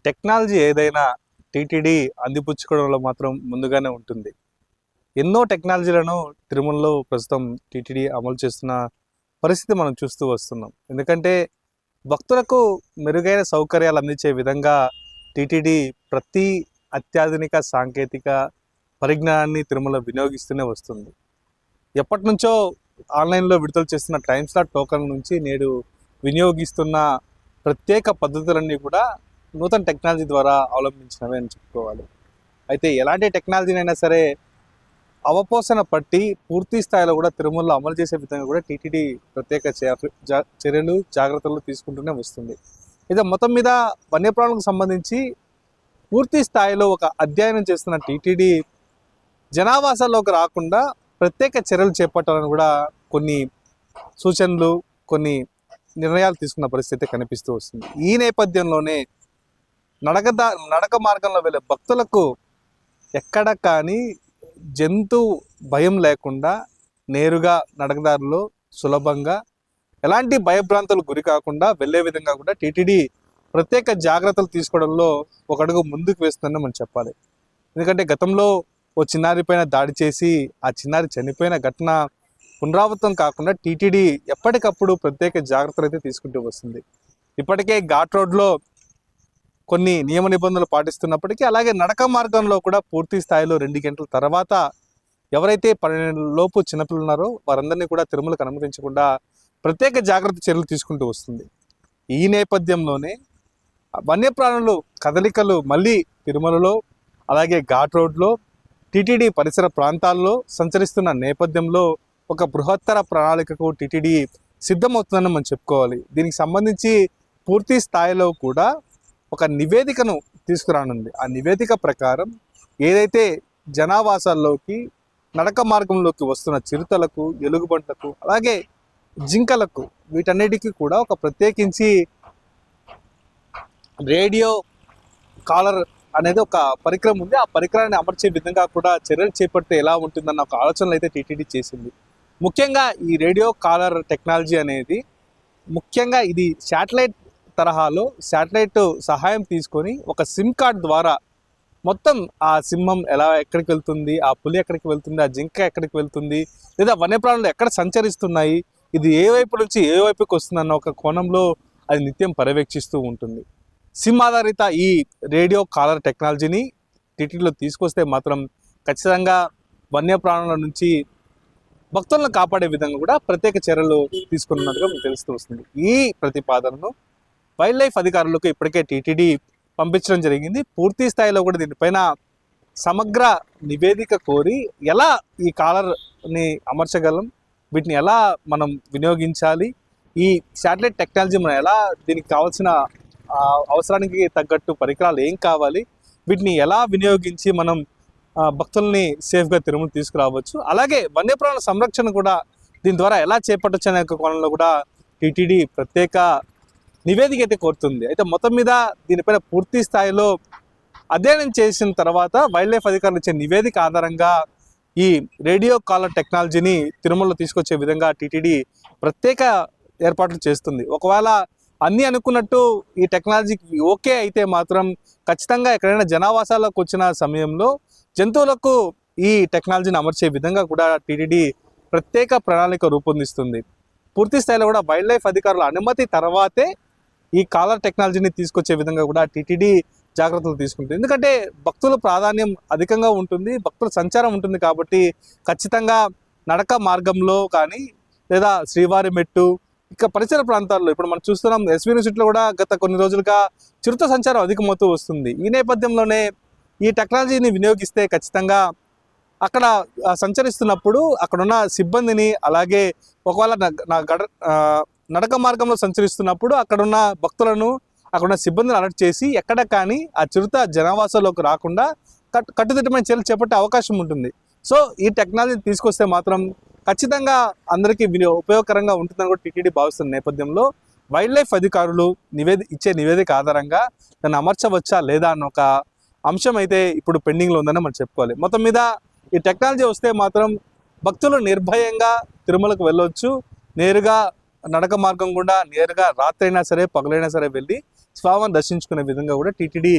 Technology ఏదైనా TTD అందిపుచ్చుకోవడంలో మాత్రం ముందుగానే ఉంటుంది. ఎన్నో టెక్నాలజీలను తిరుమలలో ప్రస్తుతం టీటీడీ అమలు చేస్తున్న పరిస్థితి మనం చూస్తూ వస్తున్నాం. ఎందుకంటే భక్తులకు మెరుగైన సౌకర్యాలు అందించే విధంగా టీటీడీ ప్రతి అత్యాధునిక సాంకేతిక పరిజ్ఞానాన్ని తిరుమల వినియోగిస్తూనే వస్తుంది. ఎప్పటి నుంచో ఆన్లైన్లో విడుదల చేస్తున్న టైమ్ స్లాట్ టోకన్ నుంచి నేడు వినియోగిస్తున్న ప్రత్యేక పద్ధతులన్నీ కూడా నూతన టెక్నాలజీ ద్వారా అవలంబించినవే అని చెప్పుకోవాలి. అయితే ఎలాంటి టెక్నాలజీనైనా సరే అవపోసన పట్టి పూర్తి స్థాయిలో కూడా తిరుమలలో అమలు చేసే విధంగా కూడా టీటీడీ ప్రత్యేక చర్యలు జాగ్రత్తలు తీసుకుంటూనే వస్తుంది. అయితే మొత్తం మీద వన్యప్రాణులకు సంబంధించి పూర్తి స్థాయిలో ఒక అధ్యయనం చేస్తున్న టీటీడీ జనావాసాల్లోకి రాకుండా ప్రత్యేక చర్యలు చేపట్టాలని కూడా కొన్ని సూచనలు, కొన్ని నిర్ణయాలు తీసుకున్న పరిస్థితి కనిపిస్తూ వస్తుంది. ఈ నేపథ్యంలోనే నడక మార్గంలో వెళ్ళే భక్తులకు ఎక్కడ కానీ జంతు భయం లేకుండా నేరుగా నడకదారులు సులభంగా ఎలాంటి భయభ్రాంతులకు గురి కాకుండా వెళ్ళే విధంగా కూడా టీటీడీ ప్రత్యేక జాగ్రత్తలు తీసుకోవడంలో ఒక అడుగు ముందుకు వేస్తుందని మనం చెప్పాలి. ఎందుకంటే గతంలో ఓ చిన్నారి పైన దాడి చేసి ఆ చిన్నారి చనిపోయిన ఘటన పునరావృతం కాకుండా టీటీడీ ఎప్పటికప్పుడు ప్రత్యేక జాగ్రత్తలు అయితే తీసుకుంటూ వస్తుంది. ఇప్పటికే ఘాట్ రోడ్లో కొన్ని నియమ నిబంధనలు పాటిస్తున్నప్పటికీ అలాగే నడక మార్గంలో కూడా పూర్తి స్థాయిలో 2 గంటల తర్వాత ఎవరైతే 12 లోపు చిన్నపిల్లలు ఉన్నారో వారందరినీ కూడా తిరుమలకు అనుమతించకుండా ప్రత్యేక జాగ్రత్త చర్యలు తీసుకుంటూ వస్తుంది. ఈ నేపథ్యంలోనే వన్యప్రాణులు కదలికలు మళ్ళీ తిరుమలలో అలాగే ఘాట్ రోడ్లో టీటీడీ పరిసర ప్రాంతాల్లో సంచరిస్తున్న నేపథ్యంలో ఒక బృహత్తర ప్రణాళికకు టీటీడీ సిద్ధమవుతుందని మనం చెప్పుకోవాలి. దీనికి సంబంధించి పూర్తి స్థాయిలో కూడా ఒక నివేదికను తీసుకురానుంది. ఆ నివేదిక ప్రకారం ఏదైతే జనావాసాల్లోకి నడక మార్గంలోకి వస్తున్న చిరుతలకు, ఎలుగుబంట్లకు అలాగే జింకలకు వీటన్నిటికీ కూడా ఒక ప్రత్యేకించి రేడియో కాలర్ అనేది ఒక పరికరం ఉంది. ఆ పరికరాన్ని అమర్చే విధంగా కూడా చర్యలు చేపడితే ఎలా ఉంటుందన్న ఒక ఆలోచనలు అయితే టీటీడీ చేసింది. ముఖ్యంగా ఈ రేడియో కాలర్ టెక్నాలజీ అనేది ముఖ్యంగా ఇది శాటిలైట్ తరహాలో శాటిలైట్ సహాయం తీసుకొని ఒక సిమ్ కార్డ్ ద్వారా మొత్తం ఆ సింహం ఎక్కడికి వెళ్తుంది, ఆ పులి ఎక్కడికి వెళ్తుంది, ఆ జింక ఎక్కడికి వెళ్తుంది, లేదా వన్యప్రాణులు ఎక్కడ సంచరిస్తున్నాయి, ఇది ఏ వైపు నుంచి ఏ వైపుకి వస్తుందన్న ఒక కోణంలో అది నిత్యం పర్యవేక్షిస్తూ ఉంటుంది. సిమ్ ఆధారిత ఈ రేడియో కాలర్ టెక్నాలజీని టీటీడీలో తీసుకొస్తే మాత్రం ఖచ్చితంగా వన్యప్రాణుల నుంచి భక్తులను కాపాడే విధంగా కూడా ప్రత్యేక చర్యలు తీసుకున్నట్టుగా మీకు తెలుస్తూ వస్తుంది. ఈ ప్రతిపాదనను వైల్డ్ లైఫ్ అధికారులకు ఇప్పటికే టీటీడీ పంపించడం జరిగింది. పూర్తి స్థాయిలో కూడా దీనిపైన సమగ్ర నివేదిక కోరి ఎలా ఈ కాలర్ని అమర్చగలం, వీటిని ఎలా మనం వినియోగించాలి, ఈ శాటిలైట్ టెక్నాలజీ మనం ఎలా దీనికి కావాల్సిన అవసరానికి తగ్గట్టు పరికరాలు ఏం కావాలి, వీటిని ఎలా వినియోగించి మనం భక్తుల్ని సేఫ్గా తిరుమల తీసుకురావచ్చు, అలాగే వన్యప్రాణుల సంరక్షణ కూడా దీని ద్వారా ఎలా చేపట్టచ్చు అనే కోణంలో కూడా టీటీడీ ప్రత్యేక నివేదిక అయితే కోరుతుంది. అయితే మొత్తం మీద దీనిపైన పూర్తి స్థాయిలో అధ్యయనం చేసిన తర్వాత వైల్డ్ లైఫ్ అధికారులు ఇచ్చే నివేదిక ఆధారంగా ఈ రేడియో కాలర్ టెక్నాలజీని తిరుమలలో తీసుకొచ్చే విధంగా టీటీడీ ప్రత్యేక ఏర్పాట్లు చేస్తుంది. ఒకవేళ అన్నీ అనుకున్నట్టు ఈ టెక్నాలజీకి ఓకే అయితే మాత్రం ఖచ్చితంగా ఎక్కడైనా జనావాసాలకు వచ్చిన సమయంలో జంతువులకు ఈ టెక్నాలజీని అమర్చే విధంగా కూడా టీటీడీ ప్రత్యేక ప్రణాళిక రూపొందిస్తుంది. పూర్తి స్థాయిలో కూడా వైల్డ్ లైఫ్ అధికారుల అనుమతి తర్వాతే ఈ కాలర్ టెక్నాలజీని తీసుకొచ్చే విధంగా కూడా టీటీడీ జాగ్రత్తలు తీసుకుంటుంది. ఎందుకంటే భక్తుల ప్రాధాన్యం అధికంగా ఉంటుంది, భక్తుల సంచారం ఉంటుంది కాబట్టి ఖచ్చితంగా నడక మార్గంలో కానీ లేదా శ్రీవారి మెట్టు ఇక పరిసర ప్రాంతాల్లో ఇప్పుడు మనం చూస్తున్నాం ఎస్వి యూనివర్సిటీలో కూడా గత కొన్ని రోజులుగా చిరుత సంచారం అధికమవుతూ వస్తుంది. ఈ నేపథ్యంలోనే ఈ టెక్నాలజీని వినియోగిస్తే ఖచ్చితంగా అక్కడ సంచరిస్తున్నప్పుడు అక్కడున్న సిబ్బందిని అలాగే ఒకవేళ నడక మార్గంలో సంచరిస్తున్నప్పుడు అక్కడున్న భక్తులను అక్కడున్న సిబ్బందిని అలర్ట్ చేసి ఎక్కడ కానీ ఆ చిరుత జనావాసాల్లోకి రాకుండా కట్టుదిట్టమైన చర్యలు చేపట్టే అవకాశం ఉంటుంది. సో ఈ టెక్నాలజీని తీసుకొస్తే మాత్రం ఖచ్చితంగా అందరికీ ఉపయోగకరంగా ఉంటుందని కూడా టీటీడీ భావిస్తున్న నేపథ్యంలో వైల్డ్ లైఫ్ అధికారులు ఇచ్చే నివేదిక ఆధారంగా దాన్ని అమర్చవచ్చా లేదా అన్న ఒక అంశం అయితే ఇప్పుడు పెండింగ్లో ఉందని మనం చెప్పుకోవాలి. మొత్తం మీద ఈ టెక్నాలజీ వస్తే మాత్రం భక్తులు నిర్భయంగా తిరుమలకు వెళ్ళవచ్చు, నేరుగా నడక మార్గం గుండా నేరుగా రాత్రి అయినా సరే పగలైనా సరే వెళ్ళి స్వామిని దర్శించుకునే విధంగా కూడా టీటీడీ